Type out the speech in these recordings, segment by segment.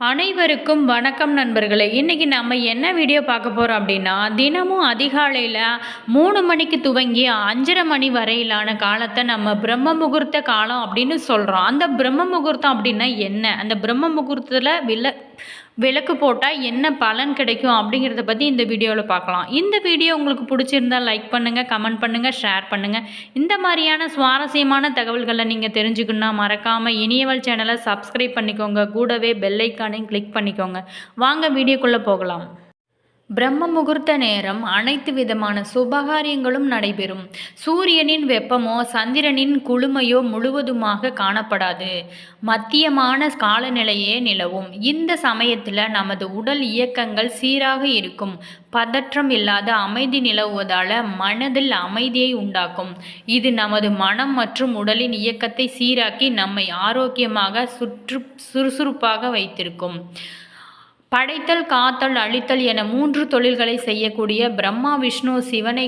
அனைவருக்கும் வணக்கம் நண்பர்களே. இன்றைக்கி நம்ம என்ன வீடியோ பார்க்க போகிறோம் அப்படின்னா, தினமும் அதிகாலையில் 3 மணிக்கு துவங்கி 5:30 மணி வரையிலான காலத்தை நம்ம பிரம்ம முகூர்த்த காலம் அப்படின்னு சொல்கிறோம். அந்த பிரம்ம முகூர்த்தம் அப்படின்னா என்ன? அந்த பிரம்ம முகூர்த்தத்தில் விளக்கு போட்டால் என்ன பலன் கிடைக்கும் அப்படிங்கிறத பற்றி இந்த வீடியோவில் பார்க்கலாம். இந்த வீடியோ உங்களுக்கு பிடிச்சிருந்தால் லைக் பண்ணுங்கள், கமெண்ட் பண்ணுங்கள், ஷேர் பண்ணுங்கள். இந்த மாதிரியான சுவாரஸ்யமான தகவல்களை நீங்கள் தெரிஞ்சுக்கணுன்னா மறக்காமல் இனியவள் சேனலை சப்ஸ்கிரைப் பண்ணிக்கோங்க. கூடவே பெல் ஐக்கானையும் கிளிக் பண்ணிக்கோங்க. வாங்க வீடியோக்குள்ளே போகலாம். பிரம்ம முகூர்த்த நேரம் அனைத்து விதமான சுபகாரியங்களும் நடைபெறும். சூரியனின் வெப்பமோ சந்திரனின் குளுமையோ முழுவதுமாக காணப்படாது. மத்தியமான காலநிலையே நிலவும். இந்த சமயத்தில் நமது உடல் இயக்கங்கள் சீராக இருக்கும். பதற்றம் இல்லாத அமைதி நிலவுவதால் மனதில் அமைதியை உண்டாக்கும். இது நமது மனம் மற்றும் உடலின் இயக்கத்தை சீராக்கி நம்மை ஆரோக்கியமாக சுறுசுறுப்பாக வைத்திருக்கும். படைத்தல், காத்தல், அழித்தல் என 3 தொழில்களை செய்யக்கூடிய பிரம்மா, விஷ்ணு, சிவனை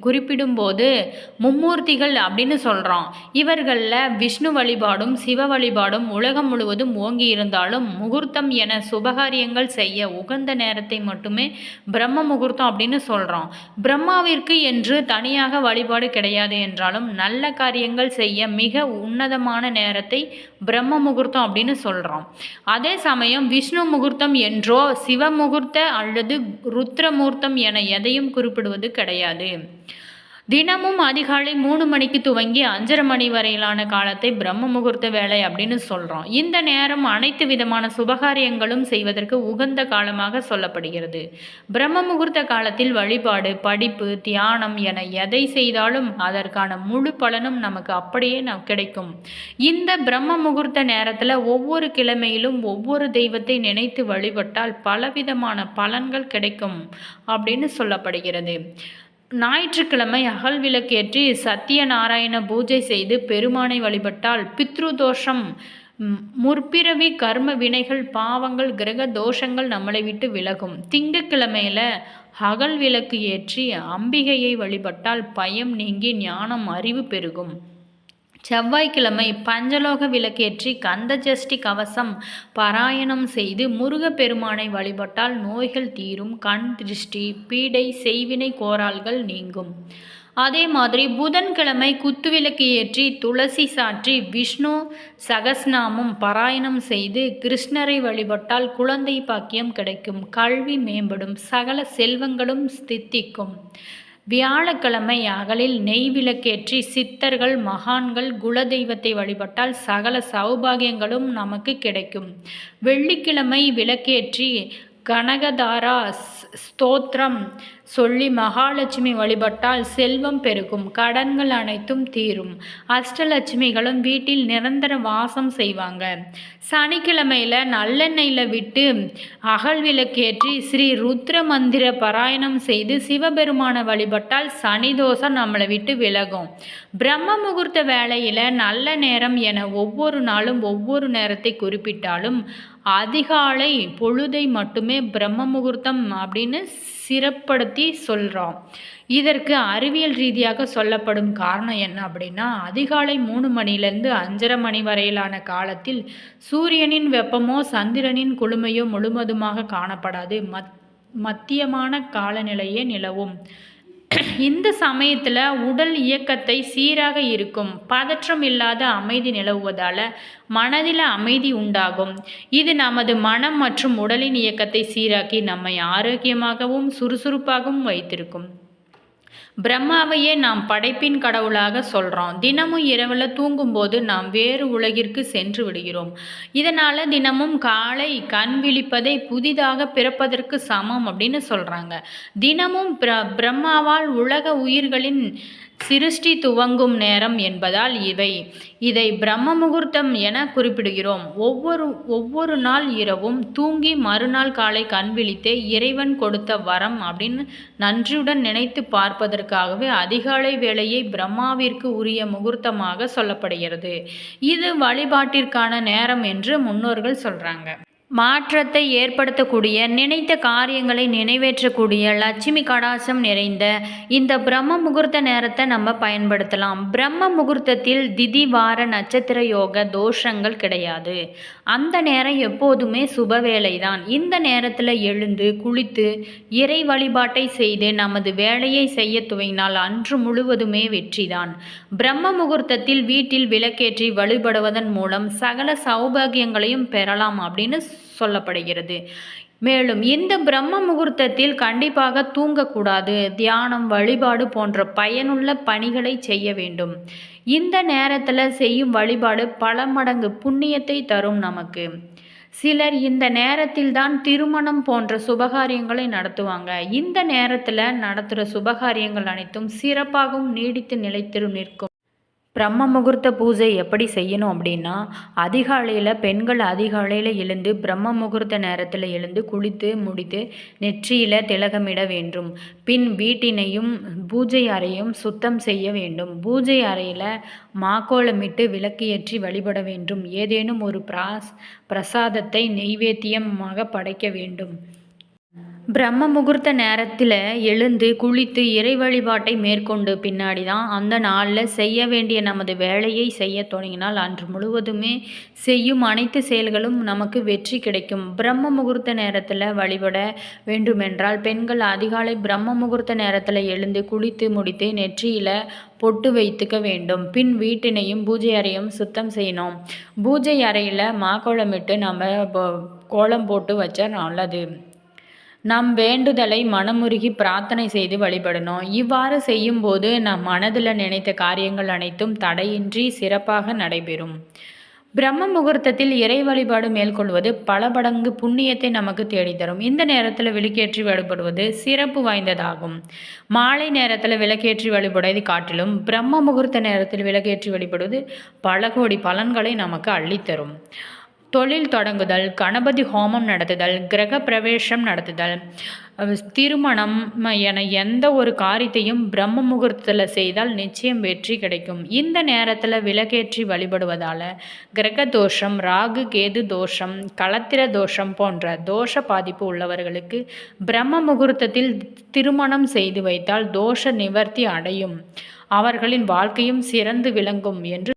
குறிப்பிடும்போது மும்மூர்த்திகள் அப்படின்னு சொல்கிறோம். இவர்களில் விஷ்ணு வழிபாடும் சிவ வழிபாடும் உலகம் முழுவதும் ஓங்கி இருந்தாலும் முகூர்த்தம் என சுபகாரியங்கள் செய்ய உகந்த நேரத்தை மட்டுமே பிரம்ம முகூர்த்தம் அப்படின்னு சொல்கிறோம். பிரம்மாவிற்கு என்று தனியாக வழிபாடு கிடையாது என்றாலும் நல்ல காரியங்கள் செய்ய மிக உன்னதமான நேரத்தை பிரம்ம முகூர்த்தம் அப்படின்னு சொல்கிறோம். அதே சமயம் விஷ்ணு முகூர்த்தம் என்றோ சிவ முகூர்த்த அல்லது ருத்ரமூர்த்தம் என எதையும் குறிப்பிடுவது கிடையாது. தினமும் அதிகாலை 3 மணிக்கு துவங்கி 5:30 மணி வரையிலான காலத்தை பிரம்ம முகூர்த்த வேலை அப்படின்னு சொல்கிறோம். இந்த நேரம் அனைத்து விதமான சுபகாரியங்களும் செய்வதற்கு உகந்த காலமாக சொல்லப்படுகிறது. பிரம்ம முகூர்த்த காலத்தில் வழிபாடு, படிப்பு, தியானம் என எதை செய்தாலும் அதற்கான முழு பலனும் நமக்கு அப்படியே கிடைக்கும். இந்த பிரம்ம முகூர்த்த நேரத்தில் ஒவ்வொரு கிழமையிலும் ஒவ்வொரு தெய்வத்தை நினைத்து வழிபட்டால் பலவிதமான பலன்கள் கிடைக்கும் அப்படின்னு சொல்லப்படுகிறது. ஞாயிற்றுக்கிழமை அகல் விளக்கேற்றி சத்தியநாராயண பூஜை செய்து பெருமானை வழிபட்டால் பித்ரு தோஷம், முற்பிறவி கர்ம வினைகள், பாவங்கள், கிரக தோஷங்கள் நம்மளை விட்டு விலகும். திங்கட்கிழமையில் அகல் விளக்கு ஏற்றி அம்பிகையை வழிபட்டால் பயம் நீங்கி ஞானம், அறிவு பெருகும். செவ்வாய்க்கிழமை பஞ்சலோக விளக்கேற்றி கந்த சஷ்டி கவசம் பாராயணம் செய்து முருகப்பெருமானை வழிபட்டால் நோய்கள் தீரும். கண் திருஷ்டி, பீடை, செய்வினை கோரால்கள் நீங்கும். அதே மாதிரி புதன்கிழமை குத்துவிளக்கு ஏற்றி துளசி சாற்றி விஷ்ணு சகஸ்நாமம் பாராயணம் செய்து கிருஷ்ணரை வழிபட்டால் குழந்தை பாக்கியம் கிடைக்கும், கல்வி மேம்படும், சகல செல்வங்களும் ஸ்தித்திக்கும். வியாழக்கிழமை அகலில் நெய் விளக்கேற்றி சித்தர்கள், மகான்கள், குலதெய்வத்தை வழிபட்டால் சகல சௌபாகியங்களும் நமக்கு கிடைக்கும். வெள்ளிக்கிழமை விளக்கேற்றி கனகதாரா ஸ்தோத்திரம் சொல்லி மகாலட்சுமி வழிபட்டால் செல்வம் பெருகும், கடன்கள் அனைத்தும் தீரும், அஷ்டலட்சுமிகளும் வீட்டில் நிரந்தர வாசம் செய்வாங்க. சனிக்கிழமையில் நல்லெண்ணெயில் விட்டு அகல் விளக்கேற்றி ஸ்ரீ ருத்ர மந்திர பாராயணம் செய்து சிவபெருமான வழிபட்டால் சனி தோஷம் நம்மளை விட்டு விலகும். பிரம்ம முகூர்த்த வேளையில் நல்ல நேரம் என ஒவ்வொரு நாளும் ஒவ்வொரு நேரத்தை குறிப்பிட்டாலும் அதிகாலை பொழுதை மட்டுமே பிரம்ம முகூர்த்தம் அப்படின்னு சிறப்படுத்தி சொல்கிறோம். இதற்கு அறிவியல் ரீதியாக சொல்லப்படும் காரணம் என்ன அப்படின்னா, அதிகாலை 3 மணிலேருந்து 5:30 மணி வரையிலான காலத்தில் சூரியனின் வெப்பமோ சந்திரனின் குளுமையோ முழுவதுமாக காணப்படாது. மத்தியமான காலநிலையே நிலவும். இந்த சமயத்தில் உடல் இயக்கத்தை சீராக இருக்கும். பதற்றம் இல்லாத அமைதி நிலவுவதால் மனதில் அமைதி உண்டாகும். இது நமது மனம் மற்றும் உடலின் இயக்கத்தை சீராக்கி நம்மை ஆரோக்கியமாகவும் சுறுசுறுப்பாகவும் வைத்திருக்கும். பிரம்மாவையே நாம் படைப்பின் கடவுளாக சொல்கிறோம். தினமும் இரவில் தூங்கும்போது நாம் வேறு உலகிற்கு சென்று விடுகிறோம். இதனால் தினமும் காலை கண் விழிப்பதை புதிதாக பிறப்பதற்கு சமம் அப்படின்னு சொல்கிறாங்க. தினமும் பிரம்மாவால் உலக உயிர்களின் சிருஷ்டி துவங்கும் நேரம் என்பதால் இதை பிரம்ம முகூர்த்தம் என குறிப்பிடுகிறோம். ஒவ்வொரு நாள் இரவும் தூங்கி மறுநாள் காலை கண் விழித்தே இறைவன் கொடுத்த வரம் அப்படின்னு நன்றியுடன் நினைத்து பார்ப்பதற்காகவே அதிகாலை வேளையை பிரம்மாவிற்கு உரிய முகூர்த்தமாக சொல்லப்படுகிறது. இது வழிபாட்டிற்கான நேரம் என்று முன்னோர்கள் சொல்கிறாங்க. மாற்றத்தை ஏற்படுத்தக்கூடிய, நினைத்த காரியங்களை நிறைவேற்றக்கூடிய, லட்சுமி கடாட்சம் நிறைந்த இந்த பிரம்ம முகூர்த்த நேரத்தை நம்ம பயன்படுத்தலாம். பிரம்ம முகூர்த்தத்தில் திதி வார நட்சத்திர யோக தோஷங்கள் கிடையாது. அந்த நேரம் எப்போதுமே சுபவேளை தான். இந்த நேரத்தில் எழுந்து குளித்து இறை வழிபாட்டை செய்து நமது வேலையை செய்ய துவங்கினால் அன்று முழுவதுமே வெற்றிதான். பிரம்ம முகூர்த்தத்தில் வீட்டில் விளக்கேற்றி வழிபடுவதன் மூலம் சகல சௌபாகியங்களையும் பெறலாம் அப்படின்னு சொல்லப்படுகிறது. மேலும் இந்த பிரம்ம முகூர்த்தத்தில் கண்டிப்பாக தூங்கக்கூடாது. தியானம், வழிபாடு போன்ற பயனுள்ள பணிகளை செய்ய வேண்டும். இந்த நேரத்தில் செய்யும் வழிபாடு பல மடங்கு புண்ணியத்தை தரும் நமக்கு. சிலர் இந்த நேரத்தில் தான் திருமணம் போன்ற சுபகாரியங்களை நடத்துவாங்க. இந்த நேரத்தில் நடத்துகிற சுபகாரியங்கள் அனைத்தும் சிறப்பாகவும் நீடித்து நிலைத்து நிற்கும். பிரம்ம முகூர்த்த பூஜை எப்படி செய்யணும் அப்படின்னா, பெண்கள் அதிகாலையில் எழுந்து பிரம்ம முகூர்த்த நேரத்தில் எழுந்து குளித்து முடித்து நெற்றியில் திலகமிட வேண்டும். பின் வீட்டினையும் பூஜை அறையும் சுத்தம் செய்ய வேண்டும். பூஜை அறையில் மாக்கோலமிட்டு விளக்கு ஏற்றி வழிபட வேண்டும். ஏதேனும் ஒரு பிரசாதத்தை நெய்வேத்தியமாக படைக்க வேண்டும். பிரம்ம முகூர்த்த நேரத்தில் எழுந்து குளித்து இறை வழிபாட்டை மேற்கொண்டு பின்னாடி தான் அந்த நாளில் செய்ய வேண்டிய நமது வேலையை செய்ய தொடங்கினால் அன்று முழுவதுமே செய்யும் அனைத்து செயல்களும் நமக்கு வெற்றி கிடைக்கும். பிரம்ம முகூர்த்த நேரத்தில் வழிபட வேண்டுமென்றால் பெண்கள் அதிகாலை பிரம்ம முகூர்த்த நேரத்தில் எழுந்து குளித்து முடித்து நெற்றியில் பொட்டு வைத்துக்க வேண்டும். பின் வீட்டினையும் பூஜை அறையும் சுத்தம் செய்யணும். பூஜை அறையில் மாக்கோலமிட்டு நம்ம கோலம் போட்டு வச்சா நல்லது. நம் வேண்டுதலை மனமுருகி பிரார்த்தனை செய்து வழிபடணும். இவ்வாறு செய்யும்போது நம் மனதில் நினைத்த காரியங்கள் அனைத்தும் தடையின்றி சிறப்பாக நடைபெறும். பிரம்ம முகூர்த்தத்தில் இறை வழிபாடு மேற்கொள்வது பல மடங்கு புண்ணியத்தை நமக்கு தேடித்தரும். இந்த நேரத்தில் விளக்கேற்றி வழிபடுவது சிறப்பு வாய்ந்ததாகும். மாலை நேரத்தில் விளக்கேற்றி வழிபடுவதை காட்டிலும் பிரம்ம முகூர்த்த நேரத்தில் விளக்கேற்றி வழிபடுவது பல கோடி பலன்களை நமக்கு அள்ளித்தரும். தொழில் தொடங்குதல், கணபதி ஹோமம் நடத்துதல், கிரக பிரவேசம் நடத்துதல், திருமணம் என எந்த ஒரு காரியத்தையும் பிரம்ம முகூர்த்தத்தில் செய்தால் நிச்சயம் வெற்றி கிடைக்கும். இந்த நேரத்தில் விளக்கேற்றி வழிபடுவதால் கிரக தோஷம், ராகு கேது தோஷம், களத்திர தோஷம் போன்ற தோஷ பாதிப்பு உள்ளவர்களுக்கு பிரம்ம முகூர்த்தத்தில் திருமணம் செய்து வைத்தால் தோஷ நிவர்த்தி அடையும். அவர்களின் வாழ்க்கையும் சிறந்து விளங்கும் என்று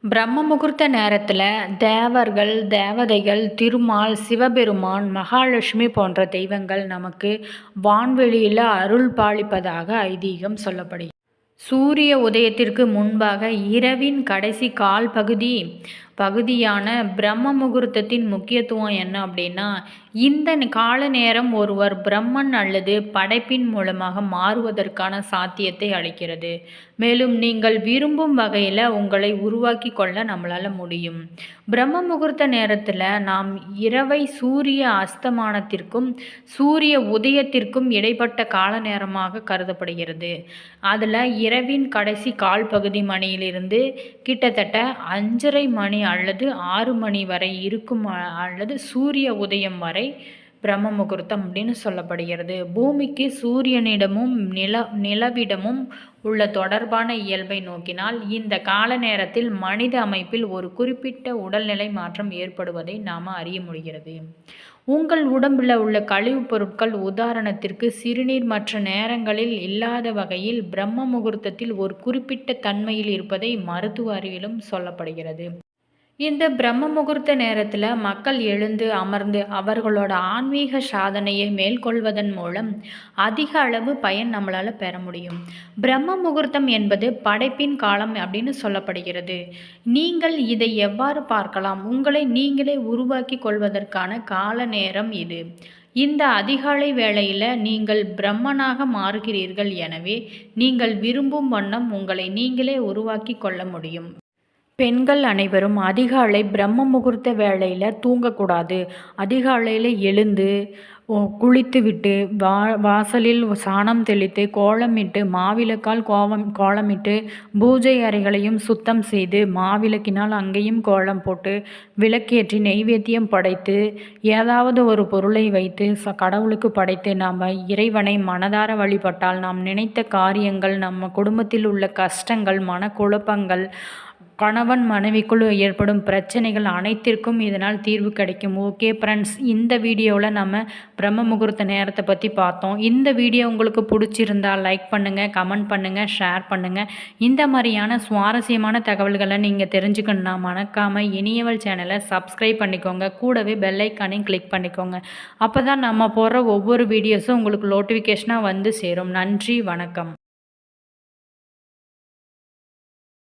பிரம்ம முகூர்த்த நேரத்தில் தேவர்கள், தேவதைகள், திருமால், சிவபெருமான், மகாலட்சுமி போன்ற தெய்வங்கள் நமக்கு வான்வெளியில் அருள் பாலிப்பதாக ஐதீகம் சொல்லப்படுகிறது. சூரிய உதயத்திற்கு முன்பாக இரவின் கடைசி கால் பகுதியான பிரம்ம முகூர்த்தத்தின் முக்கியத்துவம் என்ன அப்படின்னா, இந்த கால நேரம் ஒருவர் பிரம்மன் அல்லது படைப்பின் மூலமாக மாறுவதற்கான சாத்தியத்தை அளிக்கிறது. மேலும் நீங்கள் விரும்பும் வகையில் உங்களை உருவாக்கி கொள்ள நம்மளால் முடியும். பிரம்ம முகூர்த்த நேரத்தில் நாம் இரவை சூரிய அஸ்தமானத்திற்கும் சூரிய உதயத்திற்கும் இடைப்பட்ட கால நேரமாக கருதப்படுகிறது. அதில் இரவின் கடைசி கால் பகுதி மணியிலிருந்து கிட்டத்தட்ட 5:30 மணி அல்லது 6 மணி வரை இருக்கும் அல்லது சூரிய உதயம் வரை பிரம்ம முகூர்த்தம் அப்படின்னு சொல்லப்படுகிறது. பூமிக்கு சூரியனிடமும் நிலவிடமும் உள்ள தொடர்பான இயல்பை நோக்கினால் இந்த கால நேரத்தில் மனித அமைப்பில் ஒரு குறிப்பிட்ட உடல்நிலை மாற்றம் ஏற்படுவதை நாம் அறிய முடிகிறது. உங்கள் உடம்பில் உள்ள கழிவுப் பொருட்கள், உதாரணத்திற்கு சிறுநீர், மற்ற நேரங்களில் இல்லாத வகையில் பிரம்ம முகூர்த்தத்தில் ஒரு குறிப்பிட்ட தன்மையில் இருப்பதை மருத்துவ அறிவிலும் சொல்லப்படுகிறது. இந்த பிரம்ம முகூர்த்த நேரத்தில் மக்கள் எழுந்து அமர்ந்து அவர்களோட ஆன்மீக சாதனையை மேற்கொள்வதன் மூலம் அதிக அளவு பயன் நம்மளால் பெற முடியும். பிரம்ம முகூர்த்தம் என்பது படைப்பின் காலம் அப்படின்னு சொல்லப்படுகிறது. நீங்கள் இதை எவ்வாறு பார்க்கலாம்? உங்களை நீங்களே உருவாக்கி கொள்வதற்கான கால நேரம் இது. இந்த அதிகாலை வேளையில் நீங்கள் பிரம்மனாக மாறுகிறீர்கள். எனவே நீங்கள் விரும்பும் வண்ணம் உங்களை நீங்களே உருவாக்கி கொள்ள முடியும். பெண்கள் அனைவரும் அதிகாலை பிரம்ம முகூர்த்த வேளையில் தூங்கக்கூடாது. அதிகாலையில் எழுந்து குளித்துவிட்டு வாசலில் சாணம் தெளித்து கோலமிட்டு மாவிளக்கால் கோலமிட்டு பூஜை அறைகளையும் சுத்தம் செய்து மாவிளக்கினால் அங்கேயும் கோலம் போட்டு விளக்கேற்றி நெய்வேத்தியம் படைத்து ஏதாவது ஒரு பொருளை வைத்து கடவுளுக்கு படைத்து நாம் இறைவனை மனதார வழிபட்டால் நாம் நினைத்த காரியங்கள், நம்ம குடும்பத்தில் உள்ள கஷ்டங்கள், மனக்குழப்பங்கள் கணவன் மனைவிக்குள் ஏற்படும் பிரச்சனைகள் அனைத்திற்கும் இதனால் தீர்வு கிடைக்கும். ஓகே ஃப்ரெண்ட்ஸ், இந்த வீடியோவில் நம்ம பிரம்ம முகூர்த்த நேரத்தை பற்றி பார்த்தோம். இந்த வீடியோ உங்களுக்கு பிடிச்சிருந்தா லைக் பண்ணுங்கள், கமெண்ட் பண்ணுங்கள், ஷேர் பண்ணுங்கள். இந்த மாதிரியான சுவாரஸ்யமான தகவல்களை நீங்கள் தெரிஞ்சுக்கணுன்னா மறக்காமல் இனியவள் சேனலை சப்ஸ்கிரைப் பண்ணிக்கோங்க. கூடவே பெல் ஐக்கானையும் கிளிக் பண்ணிக்கோங்க. அப்போ தான் நம்ம போடுற ஒவ்வொரு வீடியோஸும் உங்களுக்கு நோட்டிஃபிகேஷனாக வந்து சேரும். நன்றி, வணக்கம்.